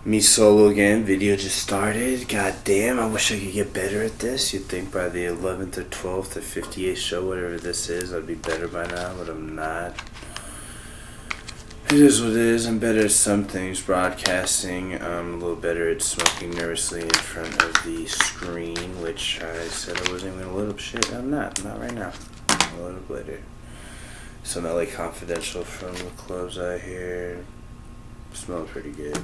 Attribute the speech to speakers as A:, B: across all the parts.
A: Me solo again. Video just started. God damn, I wish I could get better at this. You'd think by the 11th or 12th or 58th show, whatever this is, I'd be better by now, but I'm not. It is what it is. I'm better at some things, broadcasting. I'm a little better at smoking nervously in front of the screen, which I said I wasn't going to load up shit. I'm not right now. I'll load up later. Some LA Confidential from the clubs out here. Smells pretty good.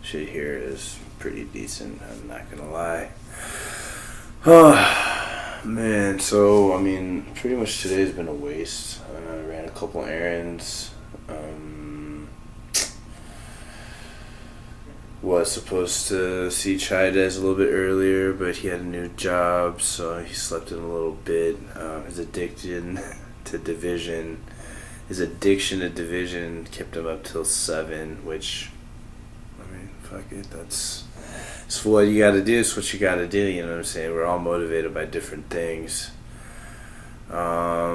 A: Shit here is pretty decent, I'm not gonna lie. Oh, man, so, I mean, pretty much today's been a waste. I ran a couple errands. Was supposed to see Chaidez a little bit earlier, but he had a new job, so he slept in a little bit. His addiction to division kept him up till 7, which, I mean, fuck it, that's what you gotta do. It's what you gotta do, you know what I'm saying? We're all motivated by different things. I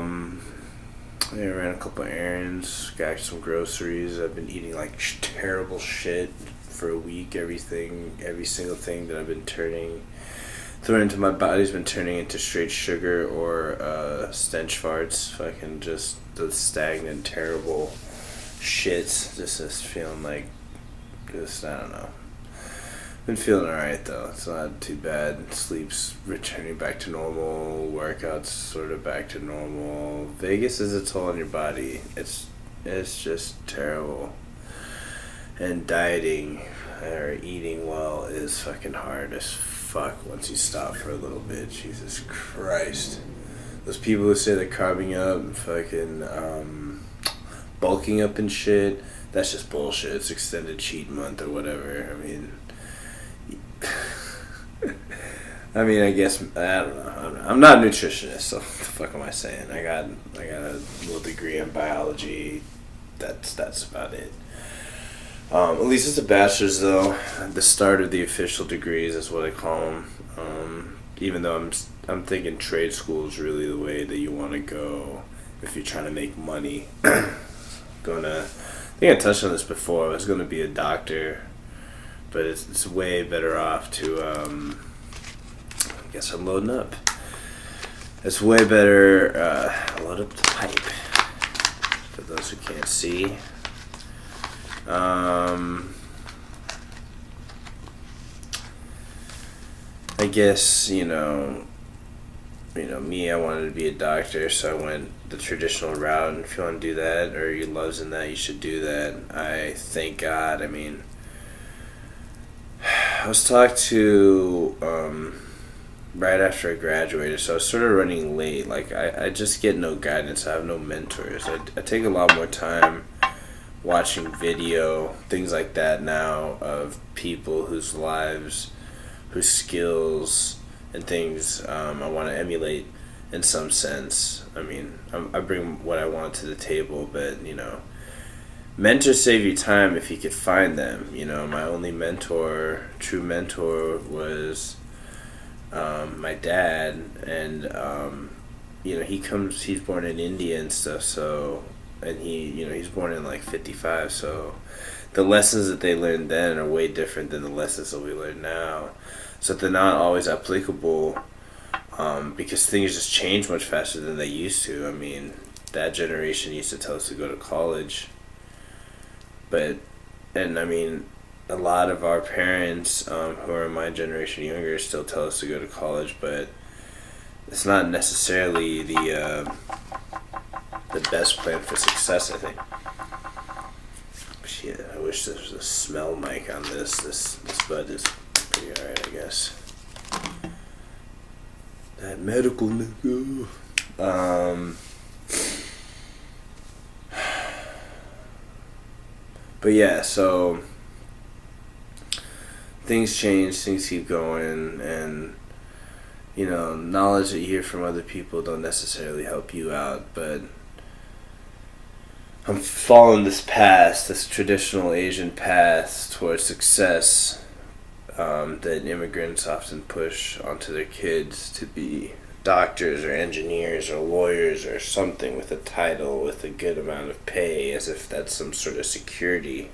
A: ran a couple errands, got some groceries. I've been eating like terrible shit for a week. Every single thing that I've been throwing into my body's been turning into straight sugar or stench farts. Fucking just the stagnant, terrible shits. Just feeling like, I don't know. Been feeling alright though. It's not too bad. Sleep's returning back to normal. Workouts sort of back to normal. Vegas is a toll on your body. It's just terrible. And dieting or eating well is fucking hard as fuck once you stop for a little bit. Jesus Christ. Those people who say they're carving up and fucking bulking up and shit, that's just bullshit. It's extended cheat month or whatever. I guess, I don't know. I'm not a nutritionist, so what the fuck am I saying? I got a little degree in biology. That's about it. At least it's a bachelor's though. The start of the official degrees is what I call them. Even though I'm thinking trade school is really the way that you want to go if you're trying to make money. I think I touched on this before. I was going to be a doctor, but it's way better off to, I guess I'm loading up. It's way better, load up the pipe, for those who can't see. I guess, me, I wanted to be a doctor, so I went the traditional route, and if you want to do that, or your love's in that, you should do that. I thank God. I was talked to right after I graduated, so I was sort of running late. Like, I just get no guidance. I have no mentors. I take a lot more time watching video, things like that now, of people whose lives, whose skills and things I want to emulate in some sense. I bring what I want to the table, but, mentors save you time if you could find them. My only true mentor was my dad, and, he's born in India and stuff, so, and he's born in like 55, so the lessons that they learned then are way different than the lessons that we learn now. So they're not always applicable, because things just change much faster than they used to. That generation used to tell us to go to college, a lot of our parents, who are my generation younger, still tell us to go to college, but it's not necessarily the best plan for success, I think. Shit, I wish there was a smell mic on this. This bud is pretty alright, I guess. That medical nigga. But yeah, so things change, things keep going, and knowledge that you hear from other people don't necessarily help you out, but I'm following this traditional Asian path towards success, that immigrants often push onto their kids to be doctors or engineers or lawyers or something with a title with a good amount of pay, as if that's some sort of security.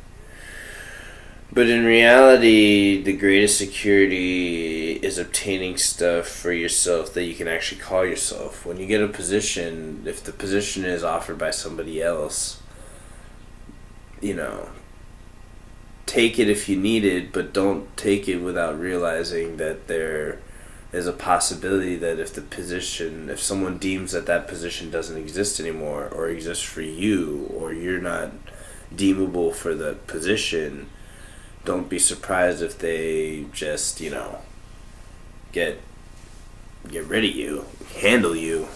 A: But in reality, the greatest security is obtaining stuff for yourself that you can actually call yourself. When you get a position, if the position is offered by somebody else, you know, take it if you need it, but don't take it without realizing that there is a possibility that if someone deems that that position doesn't exist anymore, or exists for you, or you're not deemable for the position, don't be surprised if they just, get rid of you, handle you.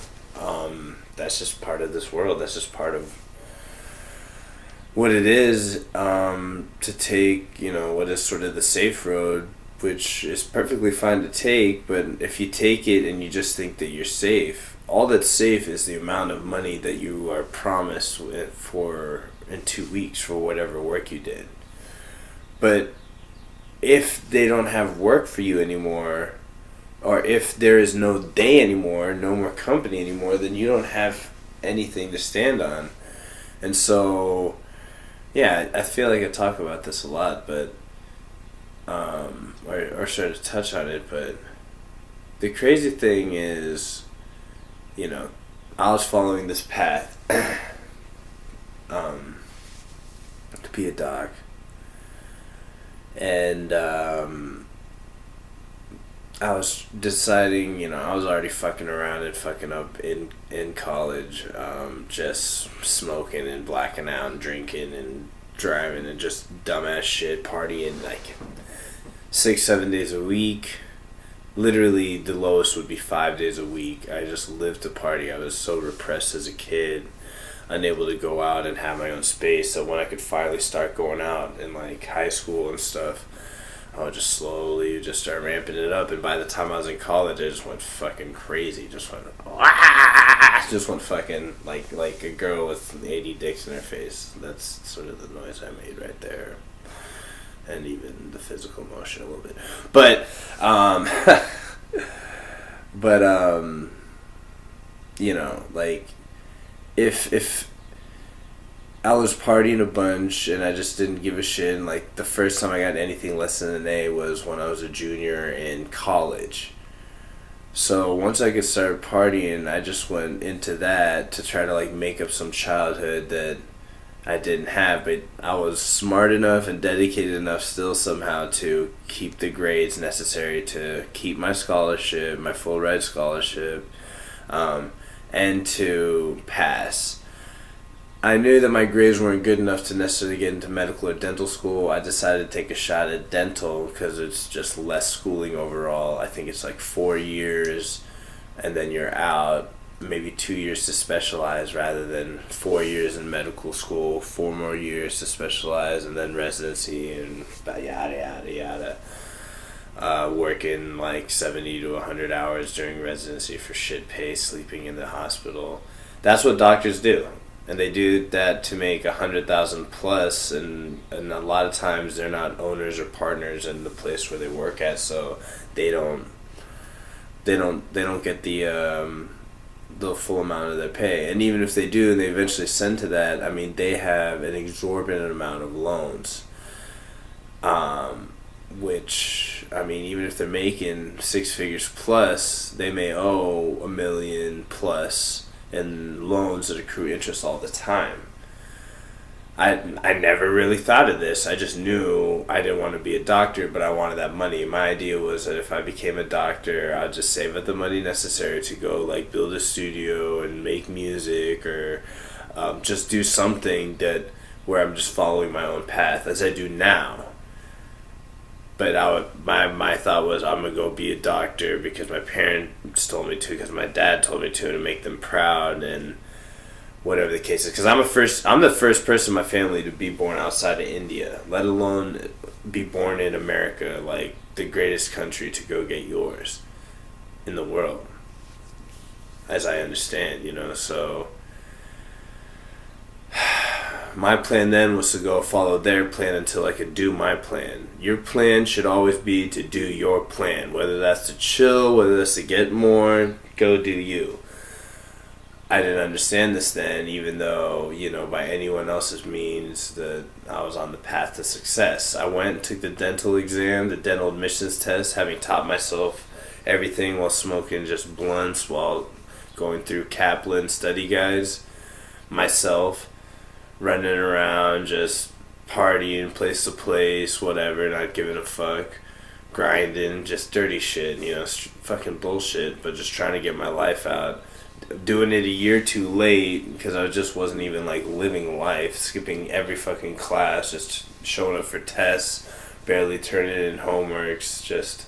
A: That's just part of this world. That's just part of what it is, to take, what is sort of the safe road, which is perfectly fine to take, but if you take it and you just think that you're safe, all that's safe is the amount of money that you are promised in 2 weeks for whatever work you did. But if they don't have work for you anymore, or if there is no day anymore, no more company anymore, then you don't have anything to stand on. And so, yeah, I feel like I talk about this a lot, but or sort of touch on it, but the crazy thing is, I was following this path to be a doc, and I was deciding, I was already fucking around and fucking up in college, just smoking and blacking out and drinking and driving and just dumbass shit, partying like 6-7 days a week. Literally, the lowest would be 5 days a week. I just lived to party. I was so repressed as a kid, unable to go out and have my own space. So when I could finally start going out in like high school and stuff, I would just slowly just start ramping it up. And by the time I was in college, I just went fucking crazy. Just went fucking like a girl with 80 dicks in her face. That's sort of the noise I made right there. And even the physical motion a little bit. But, like, if I was partying a bunch and I just didn't give a shit, and like the first time I got anything less than an A was when I was a junior in college. So once I could start partying, I just went into that to try to like make up some childhood that I didn't have, but I was smart enough and dedicated enough still somehow to keep the grades necessary to keep my scholarship, my full ride scholarship, and to pass. I knew that my grades weren't good enough to necessarily get into medical or dental school. I decided to take a shot at dental because it's just less schooling overall. I think it's like 4 years and then you're out. Maybe 2 years to specialize rather than 4 years in medical school, 4 more years to specialize, and then residency and yada yada yada. Working like 70 to 100 hours during residency for shit pay, sleeping in the hospital. That's what doctors do, and they do that to make 100,000 plus. And a lot of times they're not owners or partners in the place where they work at, so they don't get the full amount of their pay. And even if they do and they eventually send to that, I mean, they have an exorbitant amount of loans, which, I mean, even if they're making 6 figures plus, they may owe $1 million plus in loans that accrue interest all the time. I never really thought of this. I just knew I didn't want to be a doctor, but I wanted that money. My idea was that if I became a doctor, I'd just save up the money necessary to go like build a studio and make music, or just do something where I'm just following my own path as I do now. But my thought was, I'm gonna go be a doctor because my parents told me to, because my dad told me to make them proud, and whatever the case is, because I'm the first person in my family to be born outside of India, let alone be born in America, like the greatest country to go get yours in the world, as I understand, so my plan then was to go follow their plan until I could do my plan. Your plan should always be to do your plan, whether that's to chill, whether that's to get more, go do you. I didn't understand this then, even though, by anyone else's means, that I was on the path to success. I went and took the dental exam, the dental admissions test, having taught myself everything while smoking just blunts, while going through Kaplan study guides, myself, running around, just partying place to place, whatever, not giving a fuck, grinding, just dirty shit, fucking bullshit, but just trying to get my life out. Doing it a year too late because I just wasn't even like living life, skipping every fucking class, just showing up for tests, barely turning in homeworks. Just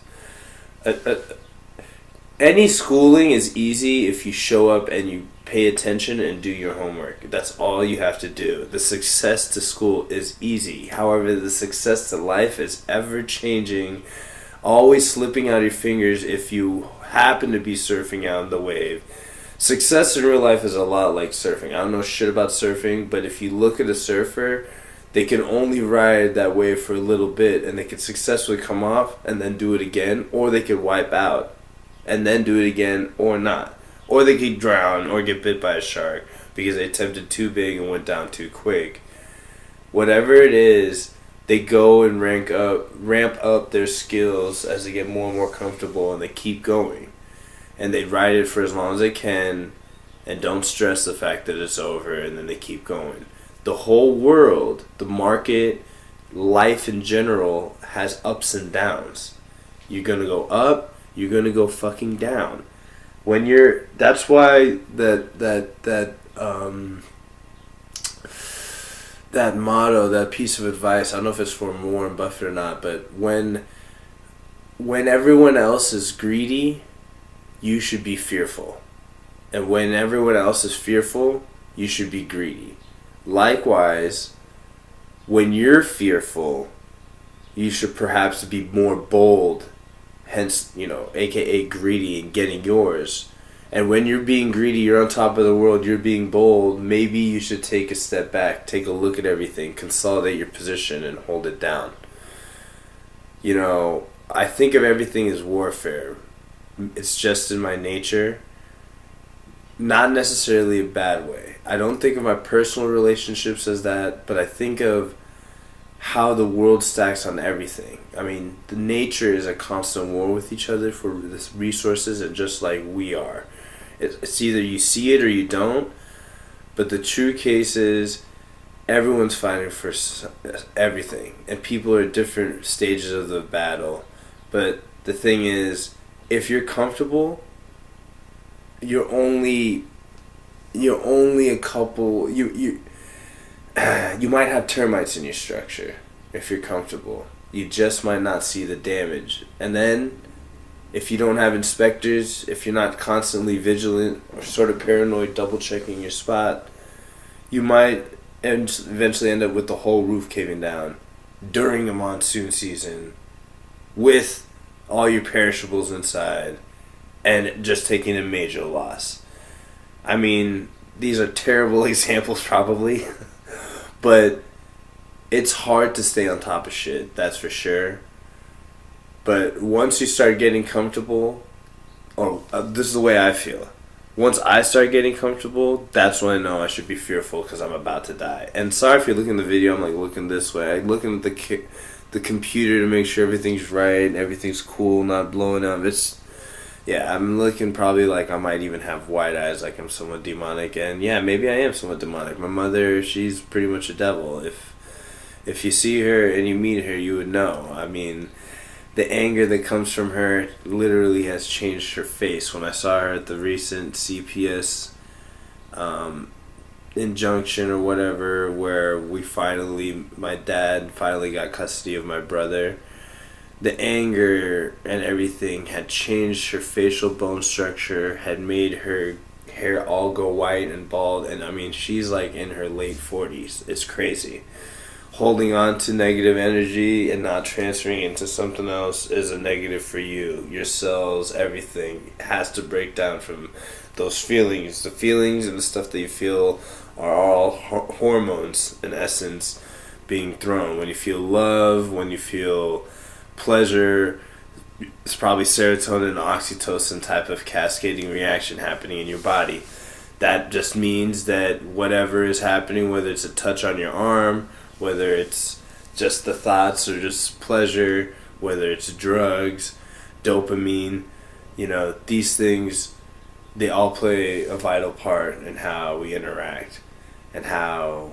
A: any schooling is easy if you show up and you pay attention and do your homework. That's all you have to do. The success to school is easy. However, the success to life is ever changing, always slipping out of your fingers if you happen to be surfing out on the wave. Success in real life is a lot like surfing. I don't know shit about surfing, but if you look at a surfer, they can only ride that wave for a little bit, and they can successfully come off and then do it again, or they could wipe out and then do it again, or not. Or they could drown or get bit by a shark because they attempted too big and went down too quick. Whatever it is, they go and ramp up their skills as they get more and more comfortable, and they keep going. And they ride it for as long as they can and don't stress the fact that it's over, and then they keep going. The whole world, the market, life in general has ups and downs. You're going to go up, you're going to go fucking down. That's why that motto, that piece of advice, I don't know if it's for Warren Buffett or not, but when everyone else is greedy, you should be fearful. And when everyone else is fearful, you should be greedy. Likewise, when you're fearful, you should perhaps be more bold, hence, aka greedy, and getting yours. And when you're being greedy, you're on top of the world, you're being bold, maybe you should take a step back, take a look at everything, consolidate your position, and hold it down. I think of everything as warfare. It's just in my nature. Not necessarily a bad way. I don't think of my personal relationships as that, but I think of how the world stacks on everything. I mean, the nature is a constant war with each other for the resources, and just like we are. It's either you see it or you don't, but the true case is everyone's fighting for everything, and people are at different stages of the battle. But the thing is, if you're comfortable, you're only a couple. You might have termites in your structure if you're comfortable. You just might not see the damage. And then, if you don't have inspectors, if you're not constantly vigilant or sort of paranoid, double checking your spot, you might eventually end up with the whole roof caving down during the monsoon season with all your perishables inside and just taking a major loss. I mean, these are terrible examples probably, but it's hard to stay on top of shit, that's for sure. But once you start getting comfortable, this is the way I feel. Once I start getting comfortable, that's when I know I should be fearful because I'm about to die. And sorry if you're looking at the video, I'm like looking this way. I'm looking at the computer to make sure everything's right, everything's cool, not blowing up. I'm looking probably like I might even have white eyes, like I'm somewhat demonic. And yeah, maybe I am somewhat demonic. My mother, she's pretty much a devil. If you see her and you meet her, you would know. I mean, the anger that comes from her literally has changed her face. When I saw her at the recent CPS injunction or whatever, where my dad finally got custody of my brother, the anger and everything had changed her facial bone structure, had made her hair all go white and bald, and I mean, she's like in her late 40s. It's crazy. Holding on to negative energy and not transferring into something else is a negative for you. Your cells, everything has to break down from those feelings. The feelings and the stuff that you feel are all hormones, in essence, being thrown. When you feel love, when you feel pleasure, it's probably serotonin and oxytocin type of cascading reaction happening in your body. That just means that whatever is happening, whether it's a touch on your arm, whether it's just the thoughts or just pleasure, whether it's drugs, dopamine, these things, they all play a vital part in how we interact and how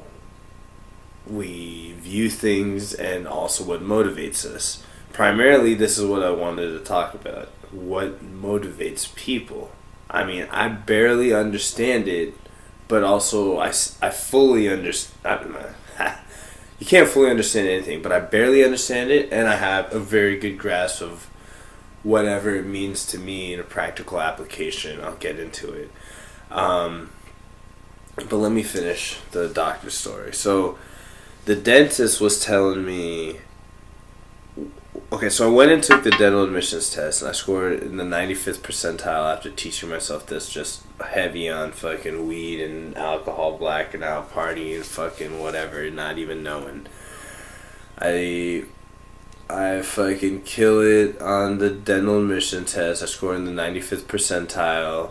A: we view things, and also what motivates us. Primarily, this is what I wanted to talk about. What motivates people? I mean, I barely understand it, but also I fully understand. You can't fully understand anything, but I barely understand it, and I have a very good grasp of whatever it means to me in a practical application. I'll get into it. But let me finish the doctor's story. So, the dentist was telling me... Okay, so I went and took the dental admissions test, and I scored in the 95th percentile after teaching myself this, just heavy on fucking weed and alcohol, blacking out, partying, fucking whatever, not even knowing. I fucking kill it on the dental admission test. I scored in the 95th percentile,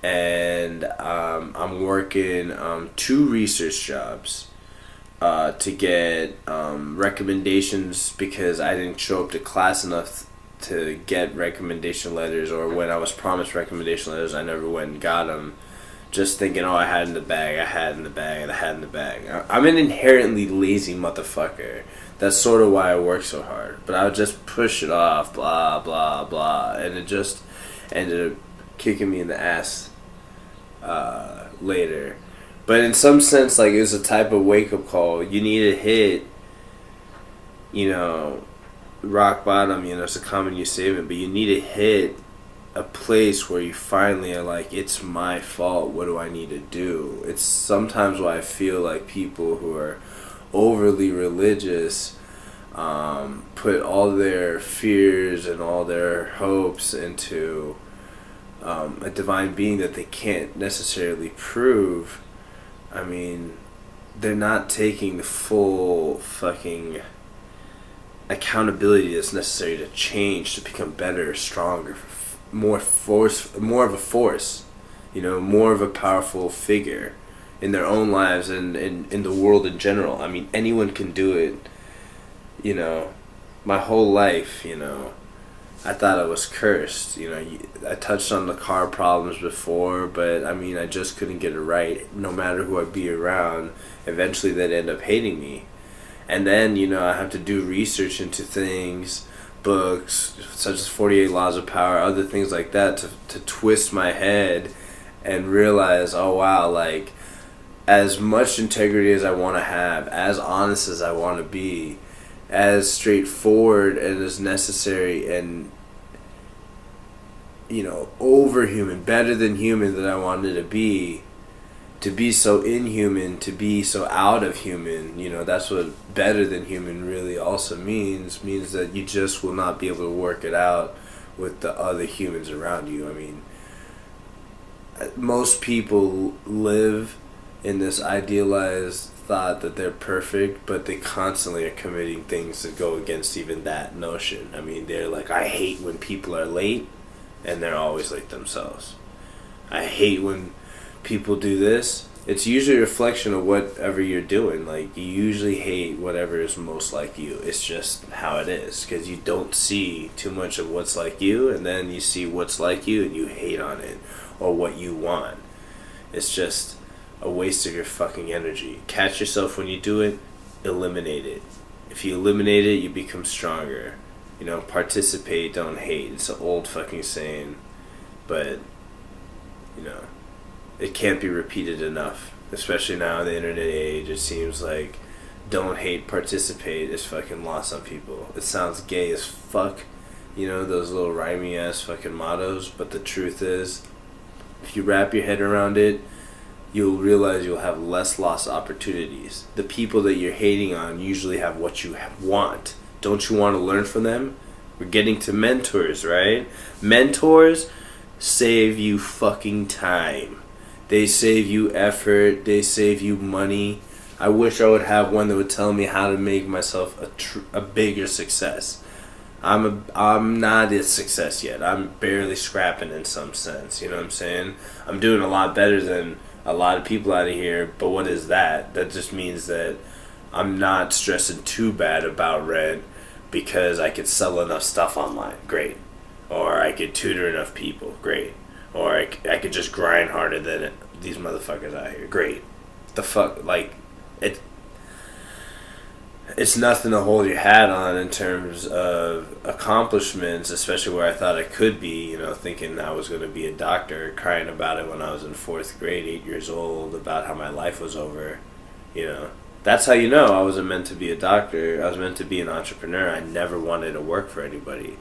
A: and I'm working 2 research jobs to get recommendations, because I didn't show up to class enough to get recommendation letters, or when I was promised recommendation letters, I never went and got them, just thinking, I had in the bag. I'm an inherently lazy motherfucker. That's sort of why I work so hard. But I would just push it off, blah, blah, blah. And it just ended up kicking me in the ass later. But in some sense, like, it was a type of wake-up call. You need to hit, rock bottom, it's a common use statement. But you need to hit a place where you finally are like, it's my fault. What do I need to do? It's sometimes why I feel like people who are overly religious put all their fears and all their hopes into a divine being that they can't necessarily prove. I mean, they're not taking the full fucking accountability that's necessary to change, to become better, stronger, more of a force, more of a powerful figure in their own lives and in the world in general. I mean, anyone can do it. My whole life, I thought I was cursed. I touched on the car problems before, but I mean, I just couldn't get it right. No matter who I'd be around, eventually they'd end up hating me. And then, I have to do research into things, books such as 48 Laws of Power, other things like that, to twist my head and realize, oh wow, like, as much integrity as I want to have, as honest as I want to be, as straightforward and as necessary, and overhuman, better than human that I wanted to be so inhuman, to be so out of human, that's what better than human really also means that you just will not be able to work it out with the other humans around you. I mean, most people live in this idealized thought that they're perfect, but they constantly are committing things that go against even that notion. I mean, they're like, I hate when people are late, and they're always late themselves. I hate when people do this. It's usually a reflection of whatever you're doing. Like, you usually hate whatever is most like you. It's just how it is, because you don't see too much of what's like you, and then you see what's like you and you hate on it, or what you want. It's just a waste of your fucking energy. Catch yourself when you do it, eliminate it. If you eliminate it, you become stronger. Participate, don't hate. It's an old fucking saying, but it can't be repeated enough, especially now in the internet age. It seems like don't hate, participate is fucking lost on people. It sounds gay as fuck, those little rhymey ass fucking mottos, but the truth is, if you wrap your head around it, you'll realize you'll have less lost opportunities. The people that you're hating on usually have what you want. Don't you want to learn from them? We're getting to mentors, right? Mentors save you fucking time. They save you effort. They save you money. I wish I would have one that would tell me how to make myself a bigger success. I'm not a success yet. I'm barely scrapping in some sense. You know what I'm saying? I'm doing a lot better than a lot of people out of here. But what is that? That just means that I'm not stressing too bad about rent because I could sell enough stuff online. Great. Or I could tutor enough people. Great. Or I could just grind harder than these motherfuckers out here. Great. The fuck, like, it's nothing to hold your hat on in terms of accomplishments, especially where I thought I could be, thinking I was going to be a doctor, crying about it when I was in 4th grade, 8 years old, about how my life was over. That's how I wasn't meant to be a doctor. I was meant to be an entrepreneur. I never wanted to work for anybody.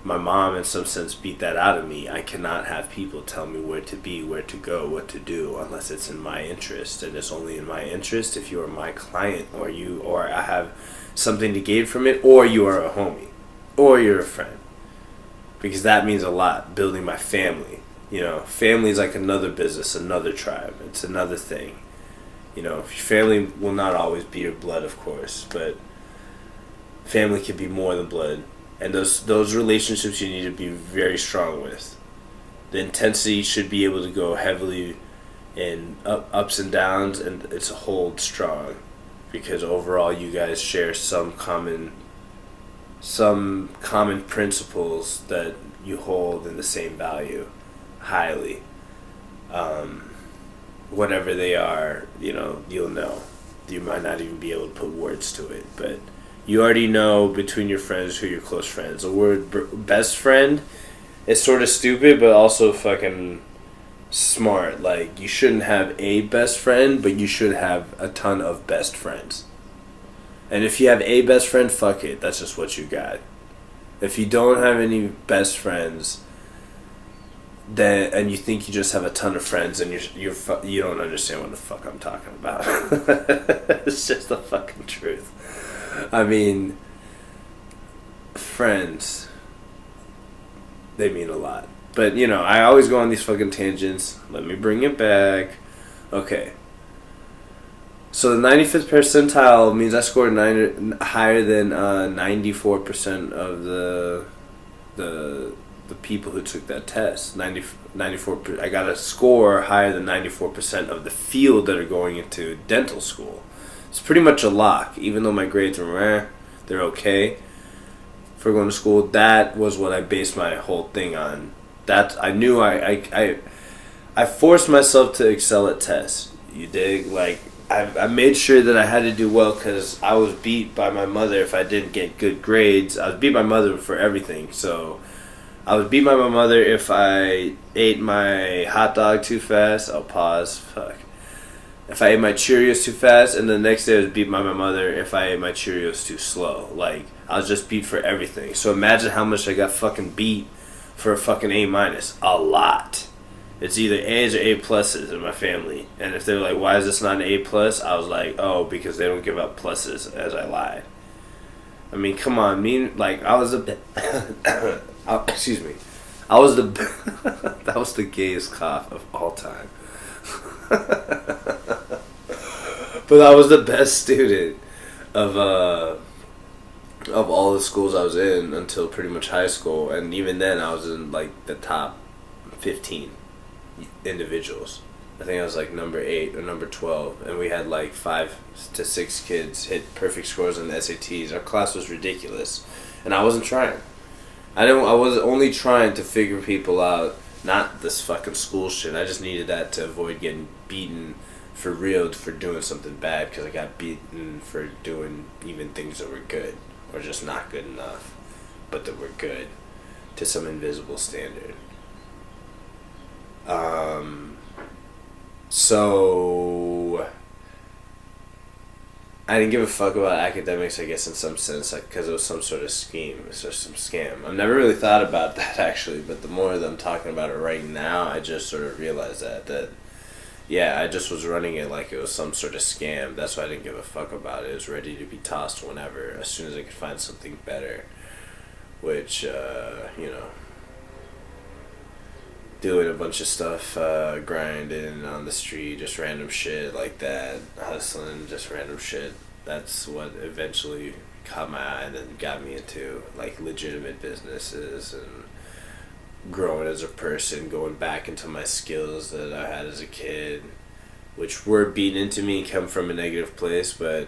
A: My mom, in some sense, beat that out of me. I cannot have people tell me where to be, where to go, what to do, unless it's in my interest. And it's only in my interest if you are my client, or I have something to gain from it, or you are a homie, or you're a friend. Because that means a lot, building my family. Family is like another business, another tribe. It's another thing. Your family will not always be your blood, of course, but family can be more than blood. And those relationships you need to be very strong with. The intensity should be able to go heavily in ups and downs, and it's a hold strong, because overall you guys share some common principles that you hold in the same value highly. Whatever they are, you'll know. You might not even be able to put words to it, but you already know between your friends who your close friends. The word best friend is sort of stupid, but also fucking smart. Like, you shouldn't have a best friend, but you should have a ton of best friends. And if you have a best friend, fuck it. That's just what you got. If you don't have any best friends, and you think you just have a ton of friends, and you don't understand what the fuck I'm talking about. It's just the fucking truth. I mean, friends, they mean a lot. But, I always go on these fucking tangents. Let me bring it back. Okay. So the 95th percentile means I scored higher than 94% of the people who took that test. 94. I got a score higher than 94% of the field that are going into dental school. It's pretty much a lock, even though my grades were they're okay for going to school. That was what I based my whole thing on. That I knew I forced myself to excel at tests. You dig? Like, I made sure that I had to do well, because I was beat by my mother if I didn't get good grades. I was beat by my mother for everything. So I was beat by my mother if I ate my hot dog too fast. I'll pause. Fuck. If I ate my Cheerios too fast, and the next day I was beat by my mother if I ate my Cheerios too slow. Like, I was just beat for everything. So imagine how much I got fucking beat for a fucking A-. A lot. It's either A's or A+ in my family. And if they're like, why is this not an A+? I was like, oh, because they don't give up pluses, as I lied. I mean, come on. I was excuse me. I was that was the gayest cough of all time. But I was the best student of all the schools I was in until pretty much high school, and even then I was in like the top 15 individuals. I think I was like number 8 or number 12, and we had like 5 to 6 kids hit perfect scores on the SATs. Our class was ridiculous, and I wasn't trying. I was only trying to figure people out, not this fucking school shit. I just needed that to avoid getting beaten for real for doing something bad, because I got beaten for doing even things that were good, or just not good enough, but that were good to some invisible standard. So I didn't give a fuck about academics, I guess, in some sense, because it was some sort of scheme. It was just some scam. I've never really thought about that, actually, but the more that I'm talking about it right now, I just sort of realized that yeah, I just was running it like it was some sort of scam. That's why I didn't give a fuck about it. It was ready to be tossed whenever, as soon as I could find something better, which, doing a bunch of stuff, grinding on the street, just random shit like that, hustling, just random shit. That's what eventually caught my eye and then got me into like legitimate businesses and growing as a person, going back into my skills that I had as a kid, which were beaten into me and come from a negative place, but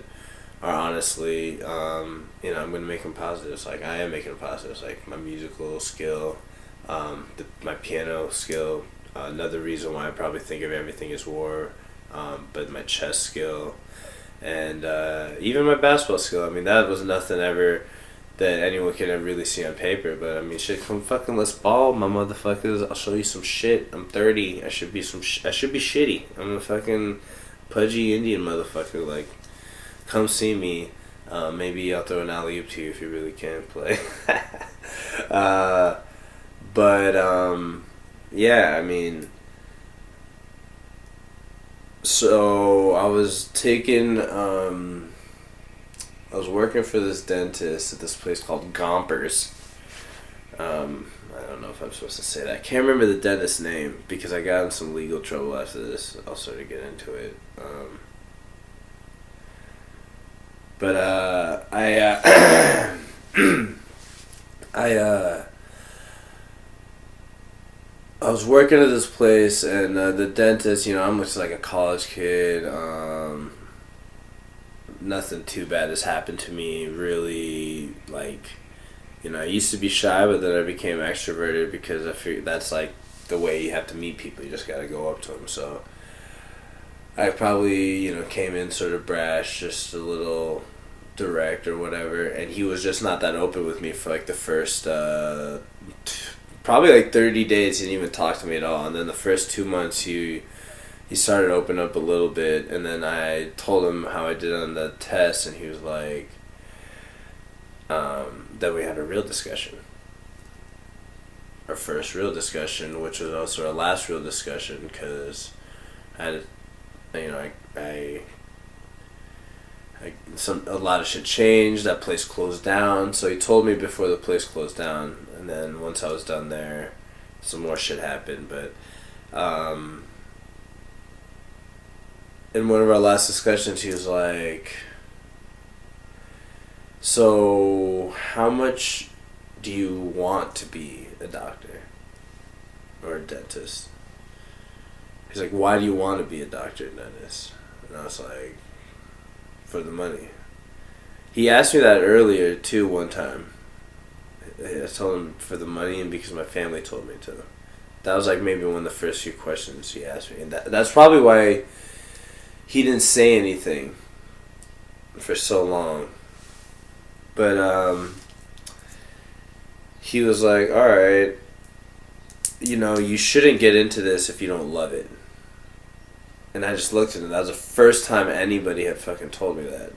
A: are honestly, I'm going to make them positives. Like, I am making them positives. Like, my musical skill, my piano skill, another reason why I probably think of everything as war, but my chess skill, and even my basketball skill. I mean, that was nothing ever that anyone can ever really see on paper, but I mean, shit, come fucking let's ball, my motherfuckers. I'll show you some shit. I'm 30. I should be shitty. I'm a fucking pudgy Indian motherfucker. Like, come see me. Maybe I'll throw an alley-oop to you if you really can play. Yeah, I mean, so I was working for this dentist at this place called Gompers. I don't know if I'm supposed to say that. I can't remember the dentist's name because I got in some legal trouble after this. I'll sort of get into it. I was working at this place, and the dentist, I'm just like a college kid. Nothing too bad has happened to me, really. Like, I used to be shy, but then I became extroverted because I figured that's like the way you have to meet people. You just gotta go up to them. So I probably, came in sort of brash, just a little direct or whatever, and he was just not that open with me for like the first probably like 30 days. He didn't even talk to me at all, and then the first 2 months he started to open up a little bit, and then I told him how I did on the test, and he was like, then we had a real discussion, our first real discussion, which was also our last real discussion, because I had a lot of shit changed. That place closed down, so he told me before the place closed down, and then once I was done there, some more shit happened. But in one of our last discussions, he was like, so how much do you want to be a doctor or a dentist? He's like, why do you want to be a doctor and dentist? And I was like, for the money. He asked me that earlier too one time. I told him for the money and because my family told me to. That was like maybe one of the first few questions he asked me, and that's probably why he didn't say anything for so long. But he was like, alright, you shouldn't get into this if you don't love it. And I just looked at him. That was the first time anybody had fucking told me that.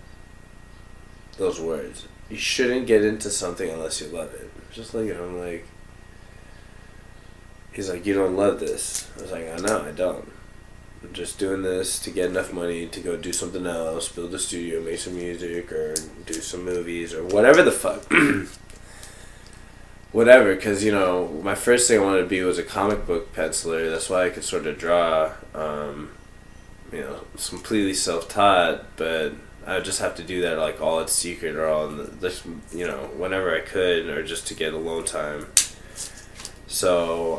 A: Those words. You shouldn't get into something unless you love it. Just like, I'm like, he's like, you don't love this. I was like, I know, I don't. I'm just doing this to get enough money to go do something else, build a studio, make some music, or do some movies, or whatever the fuck. Whatever, because, my first thing I wanted to be was a comic book penciler. That's why I could sort of draw. It's completely self-taught, but I would just have to do that like all at secret or all in whenever I could, or just to get alone time. So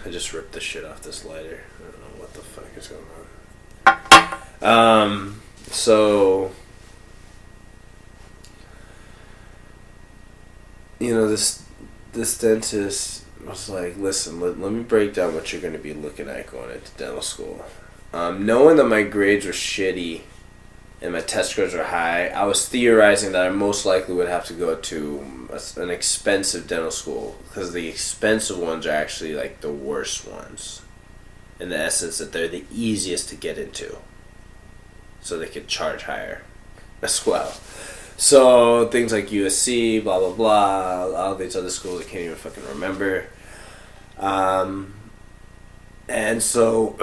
A: I just ripped the shit off this lighter. I don't know what the fuck is going on. So this dentist was like, listen, let me break down what you're going to be looking at going into dental school. Knowing that my grades were shitty and my test scores were high, I was theorizing that I most likely would have to go to an expensive dental school, because the expensive ones are actually like the worst ones, in the essence that they're the easiest to get into, so they could charge higher as well. So things like USC, blah blah blah, all these other schools I can't even fucking remember. And so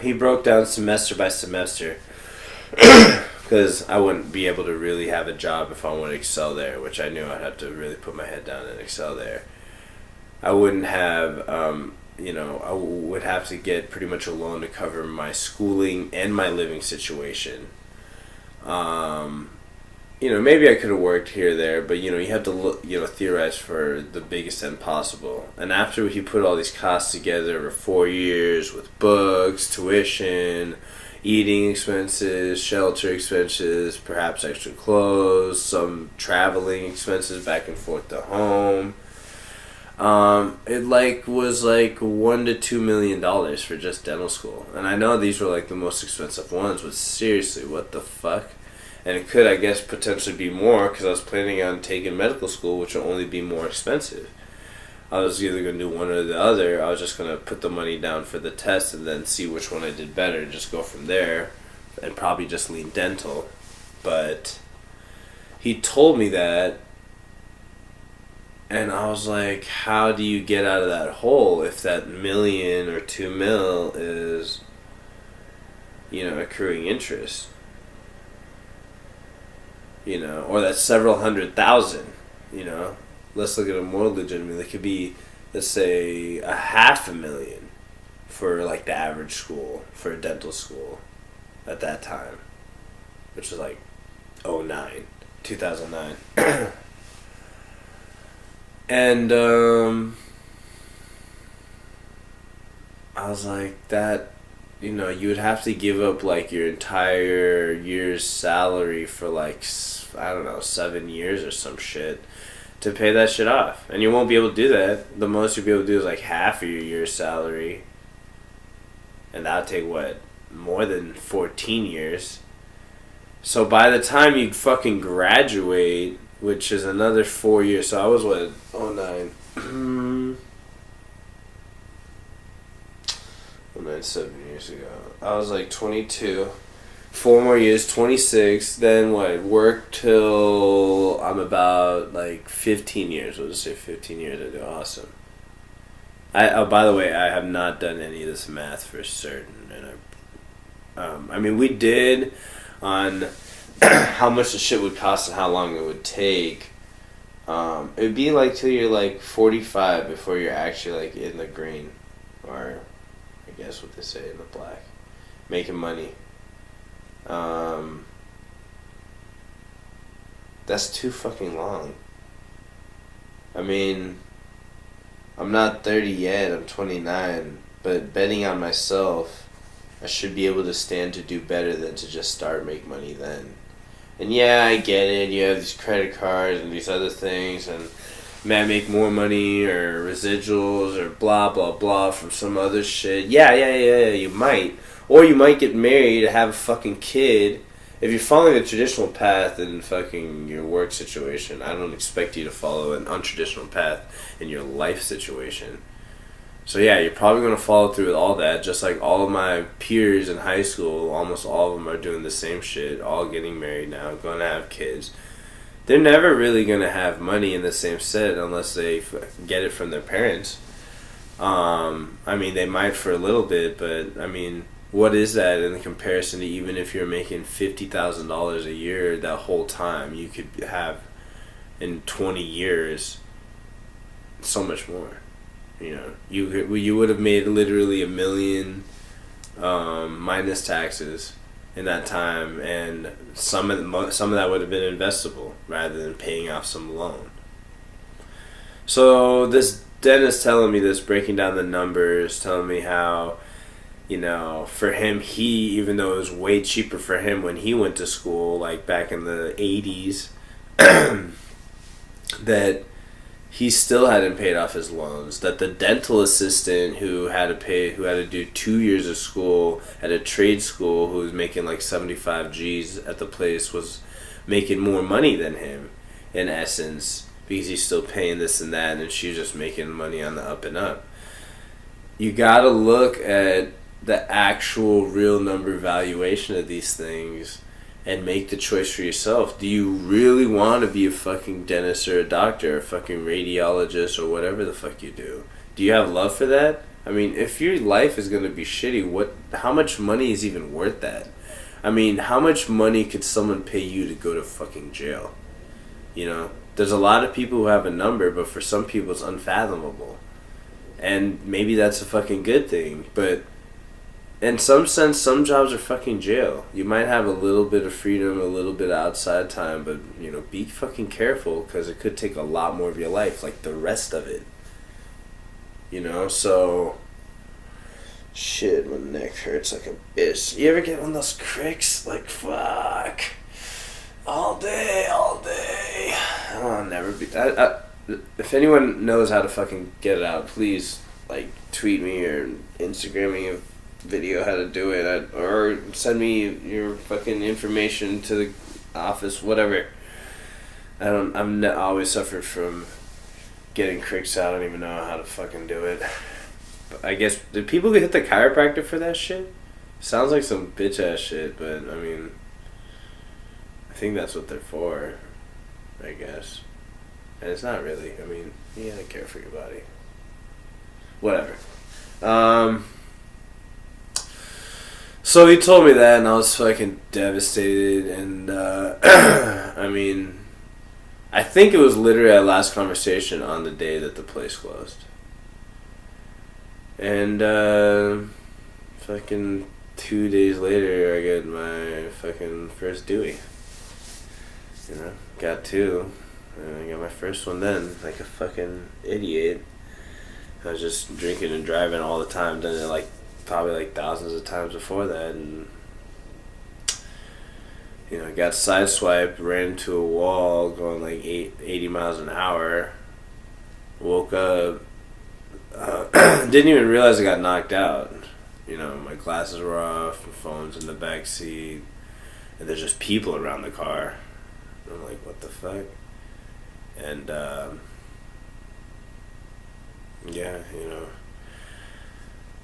A: he broke down semester by semester, because I wouldn't be able to really have a job if I wanted to excel there, which I knew I'd have to really put my head down and excel there. I wouldn't have, I would have to get pretty much a loan to cover my schooling and my living situation. maybe I could have worked here or there, but, you have to look, theorize for the biggest end possible. And after he put all these costs together over 4 years with books, tuition, eating expenses, shelter expenses, perhaps extra clothes, some traveling expenses back and forth to home, it was like $1 to $2 million for just dental school. And I know these were like the most expensive ones, but seriously, what the fuck? And it could, I guess, potentially be more because I was planning on taking medical school, which will only be more expensive. I was either going to do one or the other. I was just going to put the money down for the test and then see which one I did better, just go from there, and probably just lean dental. But he told me that, and I was like, how do you get out of that hole if that million or $2 million is, accruing interest? Or that's several $100,000, Let's look at it more legitimately. It could be, let's say, $500,000 for, like, the average school, for a dental school at that time, which was, like, 2009. And, I was like, that... you would have to give up, like, your entire year's salary for, like, I don't know, 7 years or some shit to pay that shit off. And you won't be able to do that. The most you'll be able to do is, like, half of your year's salary. And that would take, what, more than 14 years. So by the time you fucking graduate, which is another 4 years, so I was, what, 09... 7 years ago. I was like 22. 4 more years, 26. Then what? Work till I'm about like 15 years. We'll just say 15 years. I do awesome. By the way, I have not done any of this math for certain, and I mean, we did on how much the shit would cost and how long it would take. It would be like till you're like 45 before you're actually like in the green, or I guess what they say in the black, making money. That's too fucking long. I mean, I'm not 30 yet, I'm 29, but betting on myself, I should be able to stand to do better than to just start make money then. And yeah, I get it, you have these credit cards and these other things, and may I make more money or residuals or blah blah blah from some other shit. Yeah, you might. Or you might get married, have a fucking kid. If you're following the traditional path in fucking your work situation, I don't expect you to follow an untraditional path in your life situation. So yeah, you're probably going to follow through with all that, just like all of my peers in high school, almost all of them are doing the same shit, all getting married now, going to have kids. They're never really going to have money in the same set unless they get it from their parents. I mean, they might for a little bit, but I mean, what is that in comparison to even if you're making $50,000 a year that whole time? You could have in 20 years so much more. You would have made literally $1 million minus taxes in that time, and some of that would have been investable rather than paying off some loan. So this dentist telling me this, breaking down the numbers, telling me how, for him, even though it was way cheaper for him when he went to school, like back in the 80s, that he still hadn't paid off his loans, that the dental assistant who had to do 2 years of school at a trade school, who was making like 75 G's at the place, was making more money than him, in essence, because he's still paying this and that, and she was just making money on the up and up. You gotta look at the actual real number valuation of these things and make the choice for yourself. Do you really want to be a fucking dentist or a doctor or a fucking radiologist or whatever the fuck you do? Do you have love for that? I mean, if your life is going to be shitty, how much money is even worth that? I mean, how much money could someone pay you to go to fucking jail? There's a lot of people who have a number, but for some people it's unfathomable. And maybe that's a fucking good thing, but in some sense, some jobs are fucking jail. You might have a little bit of freedom, a little bit of outside time, but, you know, be fucking careful, because it could take a lot more of your life, like the rest of it. You know, so... Shit, my neck hurts like a bitch. You ever get one of those cricks? Like, fuck. All day. I'll never be... if anyone knows how to fucking get it out, please, like, tweet me or Instagram me a video how to do it, or send me your fucking information to the office, whatever. I always suffered from getting cricks out. I don't even know how to fucking do it. But I guess, did people hit the chiropractor for that shit? Sounds like some bitch ass shit, but I mean, I think that's what they're for, I guess. And it's not really. I mean, you gotta care for your body. Whatever. So he told me that, and I was fucking devastated, and, I mean, I think it was literally our last conversation on the day that the place closed. And, fucking 2 days later, I get my fucking first DUI. You know, got two, and I got my first one then, like a fucking idiot. I was just drinking and driving all the time, done it like, probably like thousands of times before that, and, you know, got sideswiped, ran into a wall going like 80 miles an hour, woke up, didn't even realize I got knocked out. You know, my glasses were off, my phone's in the back seat, and there's just people around the car. I'm like, what the fuck? And, yeah, you know,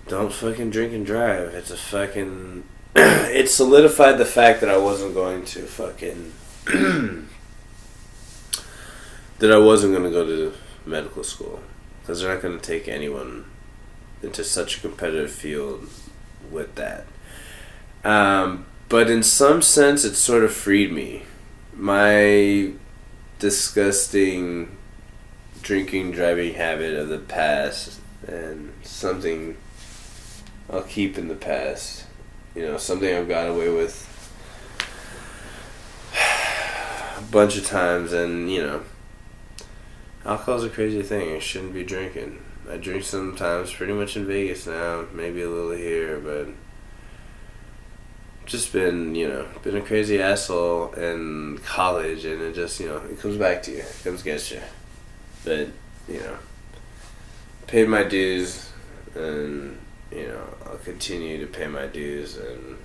A: don't fucking drink and drive. It's a fucking... it solidified the fact that I wasn't going to fucking... that I wasn't going to go to medical school. Because they're not going to take anyone into such a competitive field with that. But in some sense, it sort of freed me. My disgusting drinking, driving habit of the past, and something I'll keep in the past. You know, something I've got away with a bunch of times, and, you know, alcohol's a crazy thing. I shouldn't be drinking. I drink sometimes, pretty much in Vegas now, maybe a little here, but just been, you know, been a crazy asshole in college, and it just, you know, it comes back to you. It comes against you. But, you know, paid my dues, and, you know, I'll continue to pay my dues, and,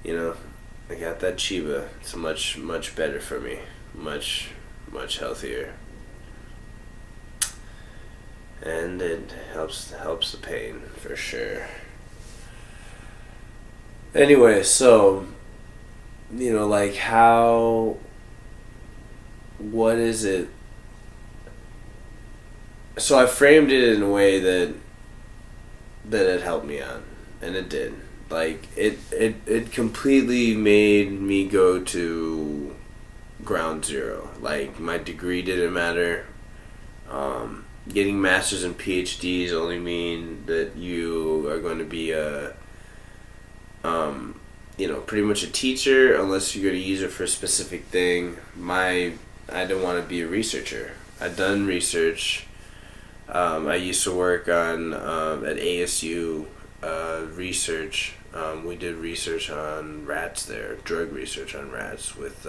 A: you know, I got that Chiba. It's much, much better for me. Much, much healthier. And it helps the pain, for sure. Anyway, so, you know, like, what is it? So I framed it in a way that it helped me out, and it did. Like, it completely made me go to ground zero. Like, my degree didn't matter. Getting masters and PhDs only mean that you are going to be you know, pretty much a teacher, unless you're going to use it for a specific thing. I didn't want to be a researcher. I'd done research. I used to work on at ASU research. We did research on rats there, drug research on rats with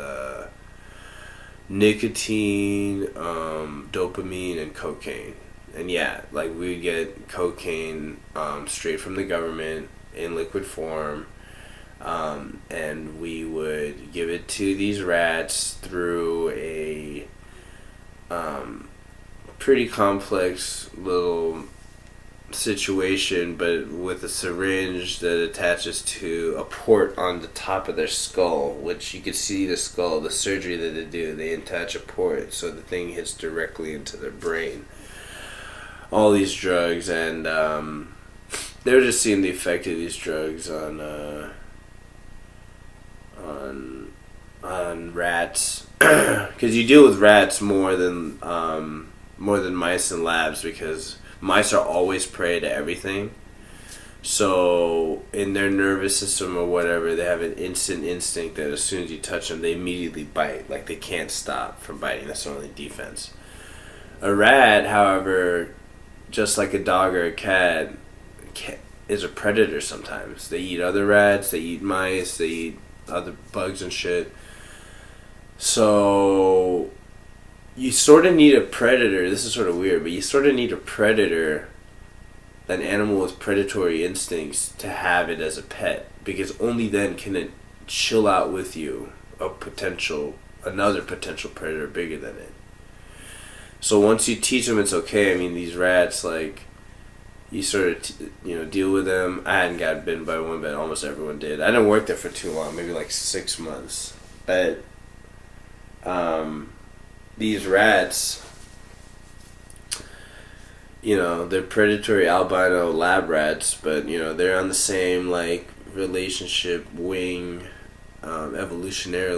A: nicotine, dopamine, and cocaine. And yeah, like, we would get cocaine straight from the government in liquid form, and we would give it to these rats through a pretty complex little situation, but with a syringe that attaches to a port on the top of their skull, which you could see the skull, the surgery that they do, they attach a port so the thing hits directly into their brain. All these drugs, and they were just seeing the effect of these drugs on rats, because you deal with rats more than mice in labs, because mice are always prey to everything. So in their nervous system or whatever, they have an instant instinct that as soon as you touch them, they immediately bite. Like they can't stop from biting. That's their only defense. A rat, however, just like a dog or a cat is a predator sometimes. They eat other rats, they eat mice, they eat other bugs and shit. So you sort of need a predator. This is sort of weird, but you sort of need a predator, an animal with predatory instincts, to have it as a pet, because only then can it chill out with you another potential predator bigger than it. So once you teach them it's okay, I mean, these rats, like, you sort of, deal with them. I hadn't gotten bitten by one, but almost everyone did. I didn't work there for too long, maybe like 6 months. But these rats, they're predatory albino lab rats, but, they're on the same, like, relationship wing, evolutionary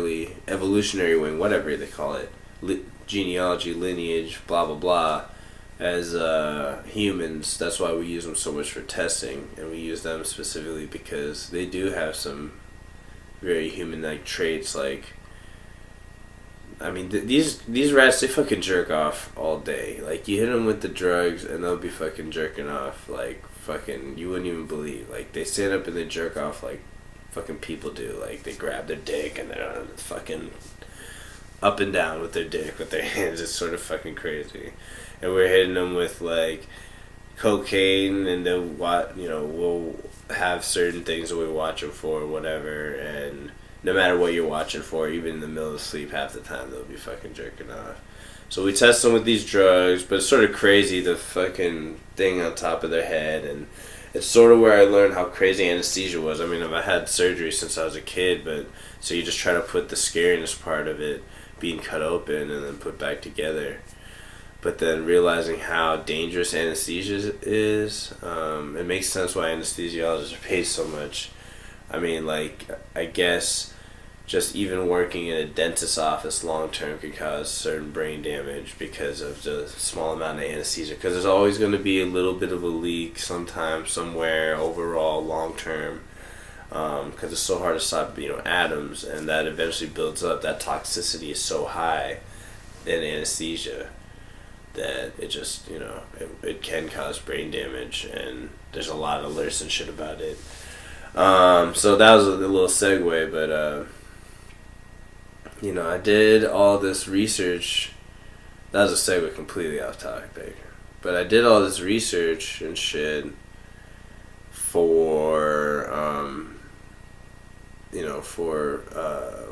A: wing, whatever they call it, genealogy, lineage, blah, blah, blah, as humans. That's why we use them so much for testing, and we use them specifically because they do have some very human-like traits, like, I mean, these rats, they fucking jerk off all day. Like, you hit them with the drugs, and they'll be fucking jerking off, like, fucking, you wouldn't even believe. Like, they stand up and they jerk off like fucking people do. Like, they grab their dick, and they're fucking up and down with their dick, with their hands. It's sort of fucking crazy. And we're hitting them with, like, cocaine, and then, we'll have certain things that we watch them for, or whatever, and no matter what you're watching for, even in the middle of sleep, half the time they'll be fucking jerking off. So we test them with these drugs, but it's sort of crazy, the fucking thing on top of their head, and it's sort of where I learned how crazy anesthesia was. I mean, I've had surgery since I was a kid, but so you just try to put the scariness part of it being cut open and then put back together. But then realizing how dangerous anesthesia is, it makes sense why anesthesiologists are paid so much. I mean, like, I guess just even working in a dentist's office long term could cause certain brain damage because of the small amount of anesthesia. Because there's always going to be a little bit of a leak sometime, somewhere, overall, long term. Because it's so hard to stop, atoms, and that eventually builds up. That toxicity is so high in anesthesia that it just, it can cause brain damage, and there's a lot of alerts and shit about it. So that was a little segue, but, I did all this research. That was a segue completely off topic. But I did all this research and shit for,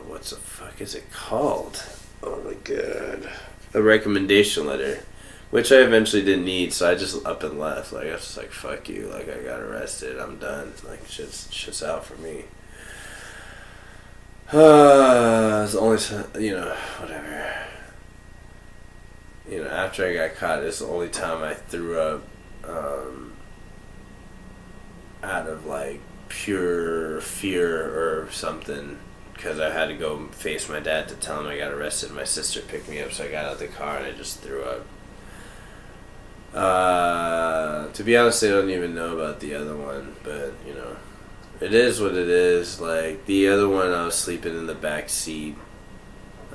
A: what the fuck is it called? Oh my god. A recommendation letter, which I eventually didn't need, so I just up and left. Like, I was just like, fuck you, like, I got arrested, I'm done. Like, shit's out for me. It's the only time, whatever. After I got caught, it's the only time I threw up, out of, like, pure fear or something, because I had to go face my dad to tell him I got arrested. My sister picked me up, so I got out of the car and I just threw up. To be honest, I don't even know about the other one, but, it is what it is. Like, the other one, I was sleeping in the back seat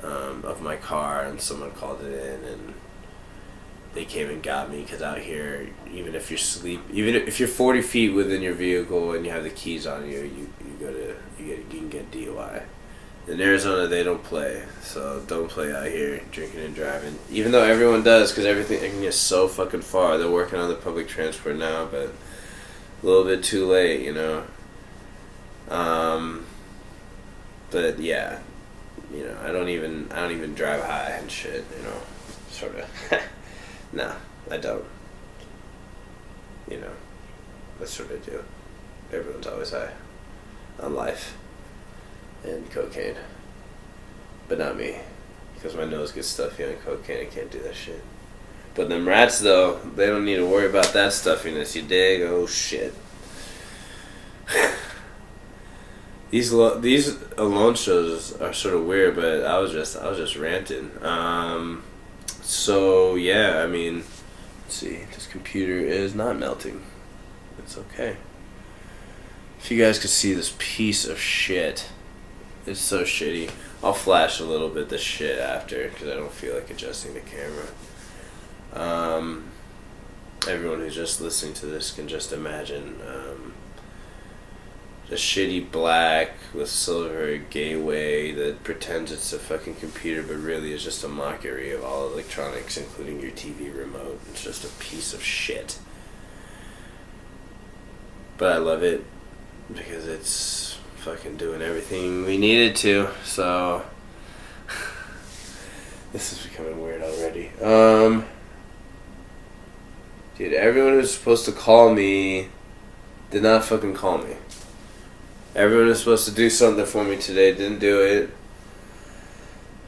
A: of my car, and someone called it in, and they came and got me, because out here, even if you're 40 feet within your vehicle and you have the keys on you, you can get DUI. In Arizona, they don't play, so don't play out here drinking and driving. Even though everyone does, because everything is so fucking far. They're working on the public transport now, but a little bit too late, But yeah, I don't even drive high and shit, sort of. No, I don't. That's what I do. Everyone's always high on life and cocaine, but not me, because my nose gets stuffy on cocaine. I can't do that shit. But them rats, though, they don't need to worry about that stuffiness. You dig? Oh shit. These alone shows are sort of weird, but I was just ranting. So yeah, I mean, let's see. This computer is not melting. It's okay. If you guys could see this piece of shit, it's so shitty. I'll flash a little bit the shit after because I don't feel like adjusting the camera. Everyone who's just listening to this can just imagine the shitty black with silver gateway that pretends it's a fucking computer but really is just a mockery of all electronics, including your TV remote. It's just a piece of shit. But I love it because it's fucking doing everything we need it to, so this is becoming weird already. Dude, everyone who's supposed to call me did not fucking call me. Everyone who's supposed to do something for me today didn't do it.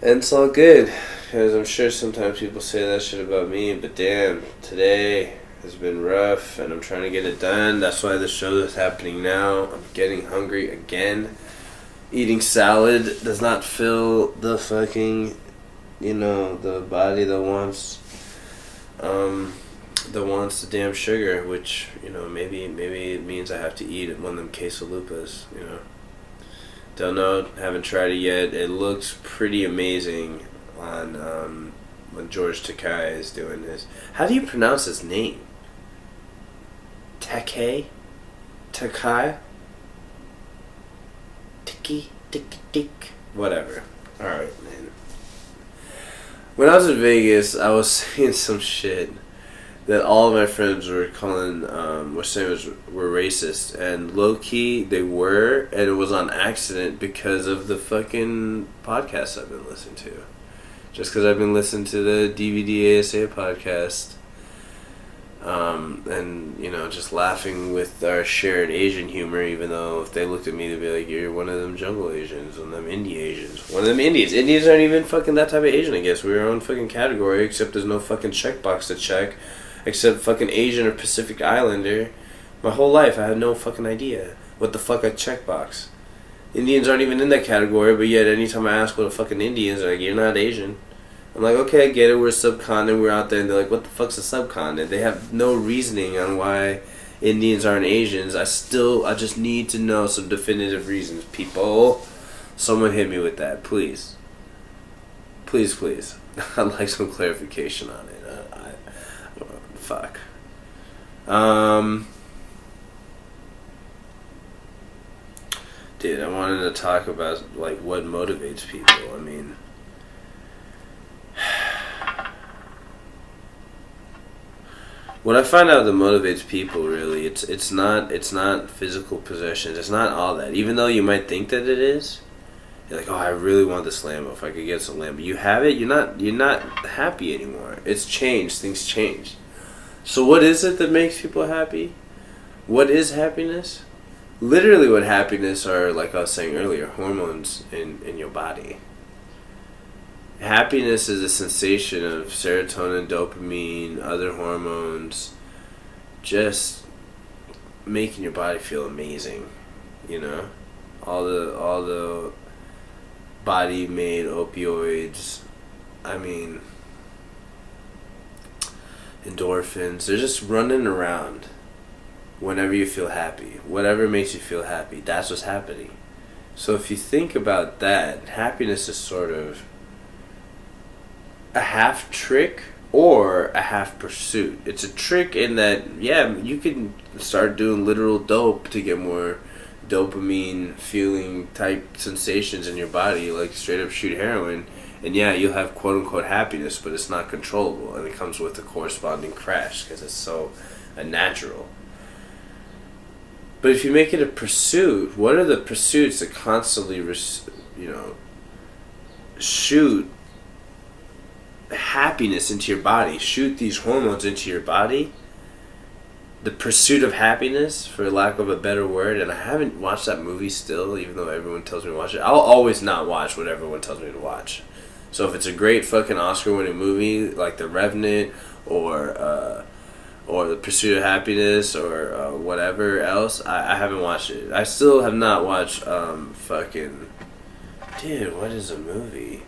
A: And it's all good, because I'm sure sometimes people say that shit about me, but damn, today has been rough, and I'm trying to get it done. That's why the show is happening now. I'm getting hungry again. Eating salad does not fill the fucking, the body that wants the damn sugar, which, maybe it means I have to eat one of them quesalupas, Don't know, haven't tried it yet. It looks pretty amazing on when George Takei is doing this. How do you pronounce his name? Takai? Tick. Whatever. Alright, man. When I was in Vegas, I was seeing some shit that all of my friends were calling, were saying were racist, and low-key they were, and it was on accident because of the fucking podcasts I've been listening to. Just because I've been listening to the DVD ASA podcast, and, just laughing with our shared Asian humor, even though if they looked at me, they'd be like, you're one of them jungle Asians, one of them Indie Asians, one of them Indians. Indians aren't even fucking that type of Asian, I guess. We're our own fucking category, except there's no fucking checkbox to check, except fucking Asian or Pacific Islander. My whole life, I had no fucking idea what the fuck a checkbox. Indians aren't even in that category, but yet anytime I ask what a fucking Indian is, they're like, you're not Asian. I'm like, okay, I get it, we're a subcontinent, we're out there, and they're like, what the fuck's a subcontinent? They have no reasoning on why Indians aren't Asians. I just need to know some definitive reasons, people. Someone hit me with that, please. Please. I'd like some clarification on it. Fuck. Dude, I wanted to talk about, what motivates people. I mean, what I find out that motivates people, really, it's not physical possessions. It's not all that. Even though you might think that it is, you're like, oh, I really want this Lambo. If I could get some Lambo, you have it. You're not happy anymore. It's changed. Things changed. So what is it that makes people happy? What is happiness? Literally what happiness are, like I was saying earlier, hormones in your body. Happiness is a sensation of serotonin, dopamine, other hormones, just making your body feel amazing, all the body-made opioids, endorphins, they're just running around whenever you feel happy. Whatever makes you feel happy, that's what's happening. So if you think about that, happiness is sort of a half trick or a half pursuit. It's a trick in that, you can start doing literal dope to get more dopamine feeling type sensations in your body, like straight up shoot heroin, and you'll have quote unquote happiness, but it's not controllable, and it comes with a corresponding crash because it's so unnatural. But if you make it a pursuit, what are the pursuits that constantly shoot happiness into your body, shoot these hormones into your body? The pursuit of happiness, for lack of a better word, and I haven't watched that movie still, even though everyone tells me to watch it. I'll always not watch what everyone tells me to watch. So if it's a great fucking Oscar-winning movie, like The Revenant, or The Pursuit of Happiness, or whatever else, I haven't watched it. I still have not watched, dude, what is a movie?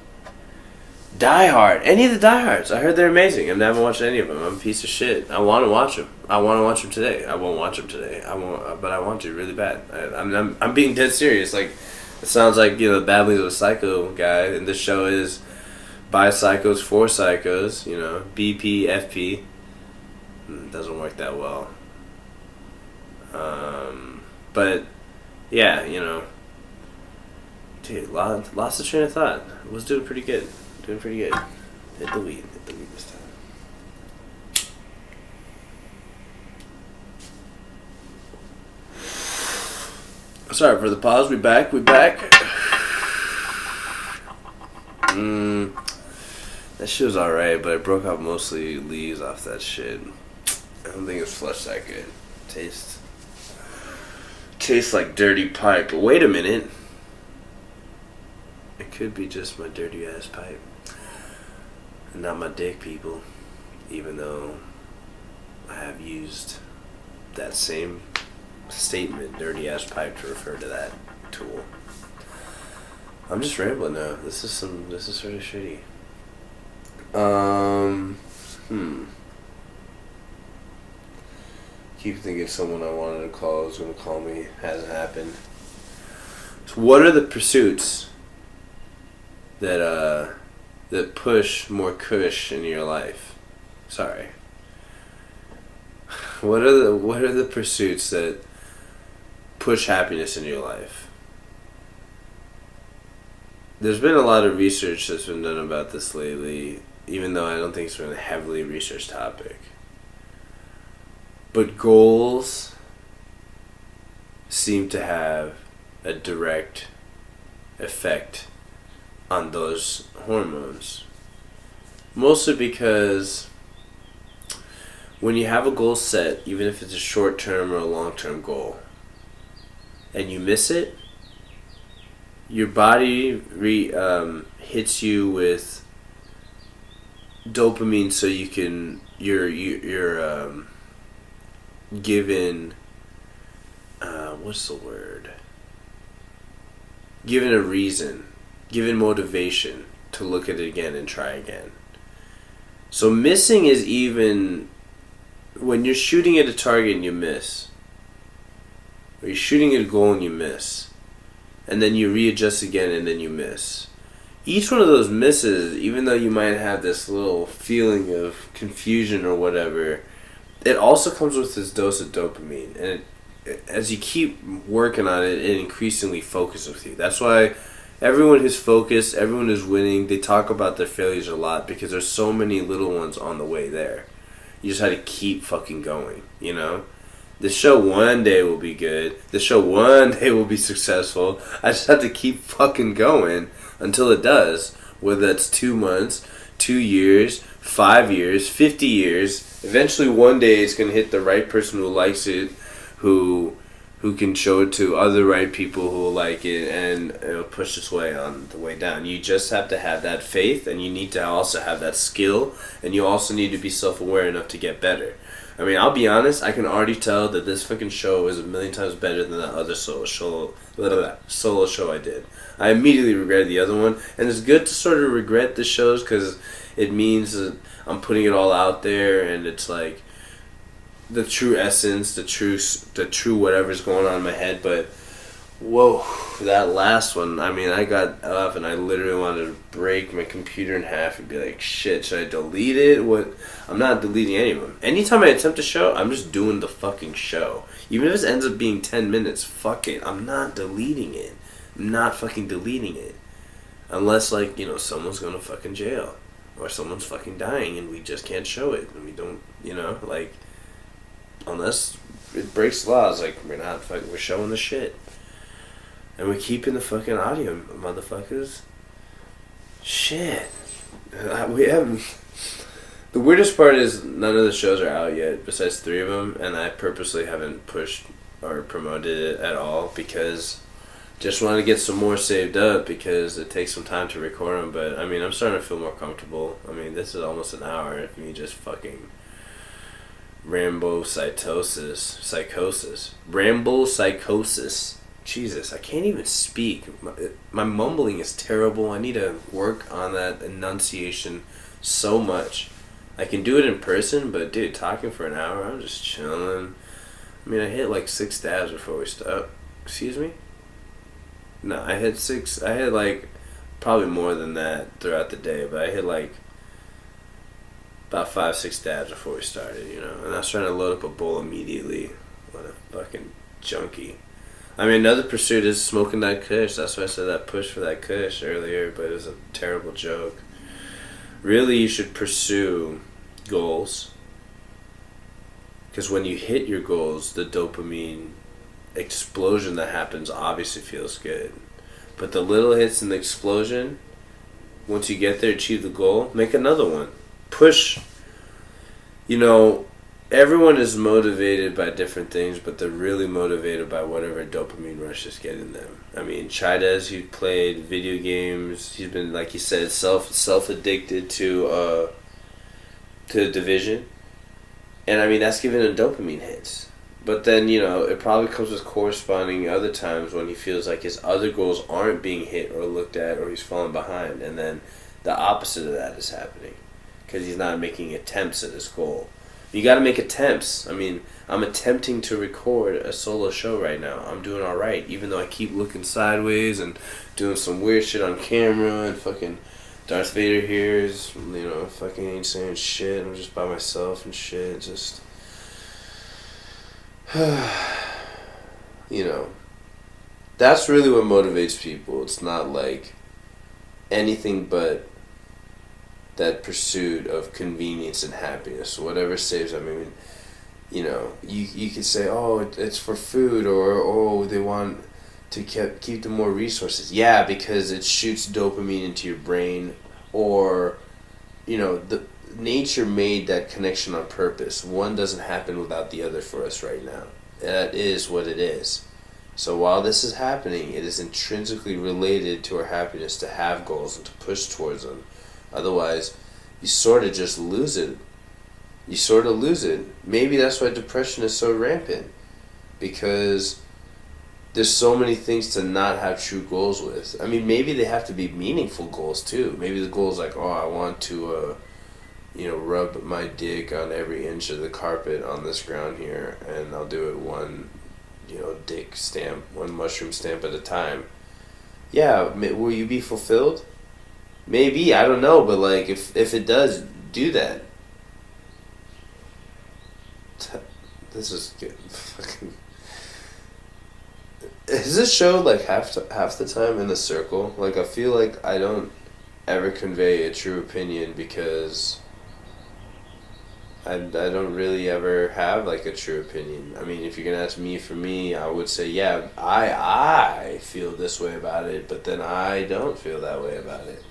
A: Die Hard. Any of the Die Hards. I heard they're amazing. I've never watched any of them. I'm a piece of shit. I want to watch them. I want to watch them today. I won't watch them today. I won't, but I want to really bad. I'm being dead serious. Like, it sounds like, you know, Badly of a Psycho guy, and this show is by psychos for psychos. You know, BP, FP. Doesn't work that well. But yeah, you know, dude, lost the train of thought. I was doing pretty good. Hit the weed this time. Sorry for the pause. We back. That shit was alright, but I broke out mostly leaves off that shit. I don't think it's flushed that good. Tastes like dirty pipe. But wait a minute. It could be just my dirty ass pipe. And not my dick, people. Even though I have used that same statement, dirty ass pipe, to refer to that tool. I'm just rambling now. This is sort of shitty. Keep thinking someone I wanted to call was going to call me. Hasn't happened. So what are the pursuits that push more kush in your life? Sorry. What are the pursuits that push happiness in your life? There's been a lot of research that's been done about this lately, even though I don't think it's been a heavily researched topic. But goals seem to have a direct effect on those hormones. Mostly because when you have a goal set, even if it's a short-term or a long-term goal, and you miss it, your body hits you with dopamine, so you're given given a reason, given motivation to look at it again and try again. So missing is even when you're shooting at a target and you miss, or you're shooting at a goal and you miss, and then you readjust again and then you miss. Each one of those misses, even though you might have this little feeling of confusion or whatever, it also comes with this dose of dopamine, and as you keep working on it, it increasingly focuses with you. That's why everyone who's focused, everyone who's winning, they talk about their failures a lot, because there's so many little ones on the way there. You just have to keep fucking going, you know? The show one day will be good. The show one day will be successful. I just have to keep fucking going until it does. Whether that's 2 months, 2 years, 5 years, 50 years. Eventually one day it's going to hit the right person who likes it, who can show it to other right people who will like it, and it'll push its way on the way down. You just have to have that faith, and you need to also have that skill, and you also need to be self-aware enough to get better. I mean, I'll be honest, I can already tell that this fucking show is a million times better than that other solo show I did. I immediately regretted the other one, and it's good to sort of regret the shows, because it means that I'm putting it all out there, and it's like the true essence, the true whatever's going on in my head. But whoa, that last one, I mean, I got up and I literally wanted to break my computer in half and be like, shit, should I delete it? What? I'm not deleting any of them. Anytime I attempt a show, I'm just doing the fucking show. Even if it ends up being 10 minutes, fuck it. I'm not deleting it. I'm not fucking deleting it. Unless, like, you know, someone's going to fucking jail. Or someone's fucking dying and we just can't show it. And we don't, you know, like, unless it breaks laws, like, we're showing the shit. And we're keeping the fucking audio, motherfuckers. Shit. We haven't... The weirdest part is none of the shows are out yet, besides 3 of them, and I purposely haven't pushed or promoted it at all, because just want to get some more saved up, because it takes some time to record them. But, I mean, I'm starting to feel more comfortable. I mean, this is almost an hour of me just fucking psychosis. Jesus, I can't even speak. My mumbling is terrible. I need to work on that enunciation so much. I can do it in person, but dude, talking for an hour, I'm just chilling. I mean, I hit like 6 stabs before we stopped. Excuse me? No, I hit 6. I hit like probably more than that throughout the day, but I hit like about 5, 6 stabs before we started, you know. And I was trying to load up a bowl immediately. What a fucking junkie. I mean, another pursuit is smoking that kush. That's why I said that push for that kush earlier, but it was a terrible joke. Really, you should pursue goals. Because when you hit your goals, the dopamine explosion that happens obviously feels good. But the little hits and the explosion, once you get there, achieve the goal, make another one. Push. You know, everyone is motivated by different things, but they're really motivated by whatever dopamine rushes get in them. I mean, Chaidez, who played video games, he's been, like you said, self addicted to Division, and I mean that's giving him dopamine hits. But then, you know, it probably comes with corresponding other times when he feels like his other goals aren't being hit or looked at, or he's falling behind, and then the opposite of that is happening because he's not making attempts at his goal. You got to make attempts. I mean, I'm attempting to record a solo show right now. I'm doing all right, even though I keep looking sideways and doing some weird shit on camera, and fucking Darth Vader here is, you know, fucking ain't saying shit. I'm just by myself and shit. Just, you know, that's really what motivates people. It's not like anything but that pursuit of convenience and happiness, whatever saves. I mean, you know, you could say, oh, it's for food, or oh, they want to keep them more resources. Yeah, because it shoots dopamine into your brain, or, you know, the nature made that connection on purpose. One doesn't happen without the other for us right now. That is what it is. So while this is happening, it is intrinsically related to our happiness to have goals and to push towards them. Otherwise, you sort of just lose it. You sort of lose it. Maybe that's why depression is so rampant. Because there's so many things to not have true goals with. I mean, maybe they have to be meaningful goals too. Maybe the goal is like, oh, I want to, rub my dick on every inch of the carpet on this ground here, and I'll do it one, dick stamp, one mushroom stamp at a time. Yeah, will you be fulfilled? Maybe, I don't know, but like if it does, do that. This is good. Fucking. Is this show like half the time in a circle? Like, I feel like I don't ever convey a true opinion because I don't really ever have like a true opinion. I mean, if you're gonna ask me for me, I would say, yeah, I feel this way about it, but then I don't feel that way about it.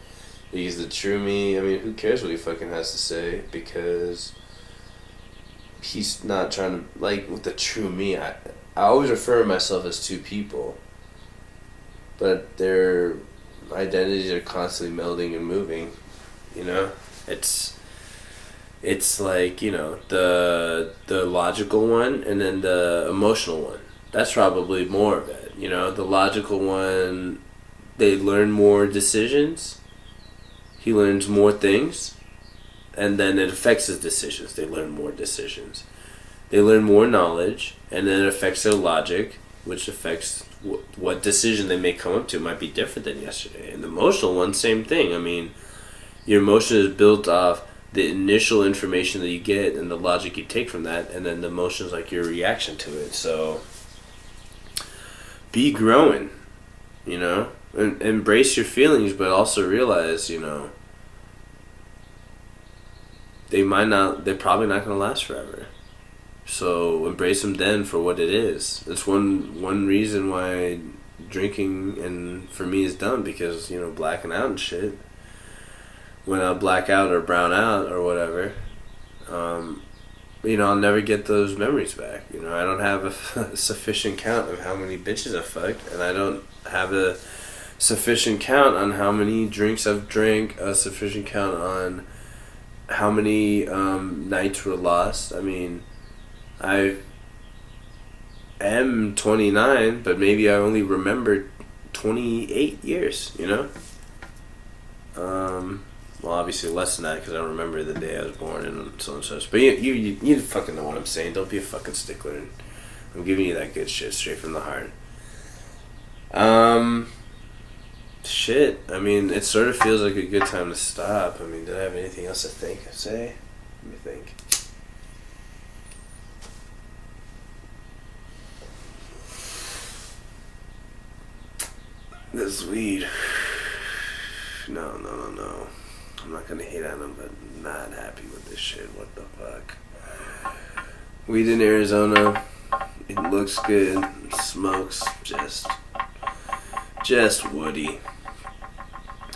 A: Because the true me, I mean, who cares what he fucking has to say? Because he's not trying to, like, with the true me, I always refer to myself as two people. But their identities are constantly melding and moving, you know? It's like, the logical one and then the emotional one. That's probably more of it, The logical one, they learn more decisions. He learns more things, and then it affects his decisions. They learn more decisions. They learn more knowledge, and then it affects their logic, which affects what decision they may come up to. It might be different than yesterday. And the emotional one, same thing. I mean, your emotion is built off the initial information that you get and the logic you take from that, and then the emotion is like your reaction to it. So, be growing, and embrace your feelings, but also realize, they're probably not going to last forever. So embrace them then for what it is. That's one reason why drinking, and for me, is done, because, blacking out and shit. When I black out or brown out or whatever, I'll never get those memories back. I don't have a sufficient count of how many bitches I fucked, and I don't have a sufficient count on how many drinks I've drank, a sufficient count on how many nights were lost. I mean, am 29, but maybe I only remember 28 years, you know? Well, obviously less than that because I don't remember the day I was born and so and such. But you fucking know what I'm saying. Don't be a fucking stickler. I'm giving you that good shit straight from the heart. Shit. I mean, it sort of feels like a good time to stop. I mean, did I have anything else to say? Let me think. This weed. No. I'm not gonna hate on him, but not happy with this shit. What the fuck? Weed in Arizona. It looks good. It smokes just woody.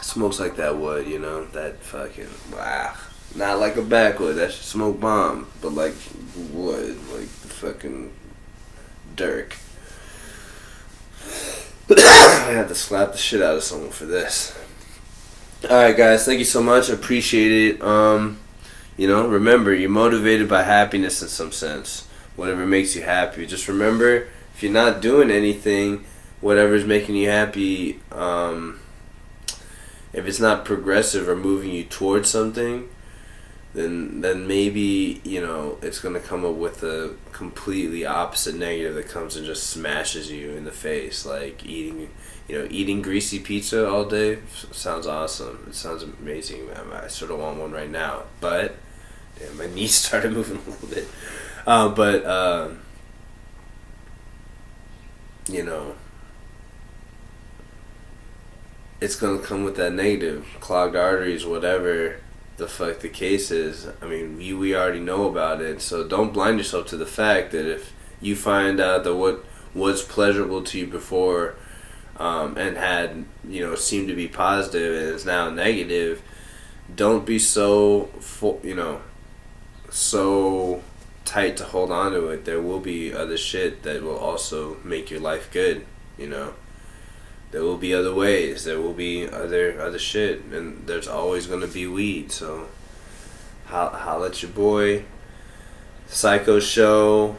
A: Smokes like that wood, you know? That fucking wow. Not like a backwood. That should smoke bomb, but like wood, like fucking Dirk. I had to slap the shit out of someone for this. Alright guys, thank you so much. I appreciate it. You know, remember, you're motivated by happiness in some sense. Whatever makes you happy. Just remember, if you're not doing anything, whatever's making you happy, if it's not progressive or moving you towards something, then maybe, you know, it's going to come up with a completely opposite negative that comes and just smashes you in the face. Like eating greasy pizza all day sounds awesome. It sounds amazing. I sort of want one right now. But, damn, my knees started moving a little bit. You know, it's going to come with that negative. Clogged arteries, whatever the fuck the case is. I mean, we already know about it, so don't blind yourself to the fact that if you find out that what was pleasurable to you before and had, you know, seemed to be positive and is now negative, don't be so tight to hold on to it. There will be other shit that will also make your life good, you know. There will be other ways. There will be other shit, and there's always gonna be weed. So, holla at your boy, Psycho Show.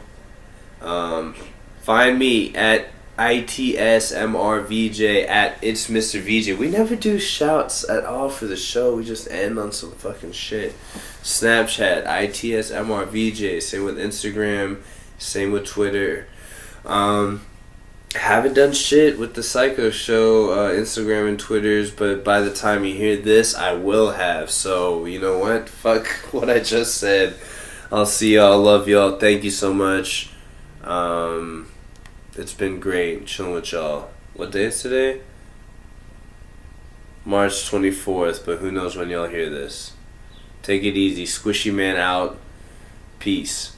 A: Find me at ITSMRVJ at It's Mr. VJ. We never do shouts at all for the show. We just end on some fucking shit. Snapchat ITSMRVJ. Same with Instagram. Same with Twitter. Haven't done shit with the Psycho Show Instagram and Twitters, but by the time you hear this, I will have. So, you know what? Fuck what I just said. I'll see y'all. Love y'all. Thank you so much. It's been great chilling with y'all. What day is today? March 24th, but who knows when y'all hear this. Take it easy. Squishy man out. Peace.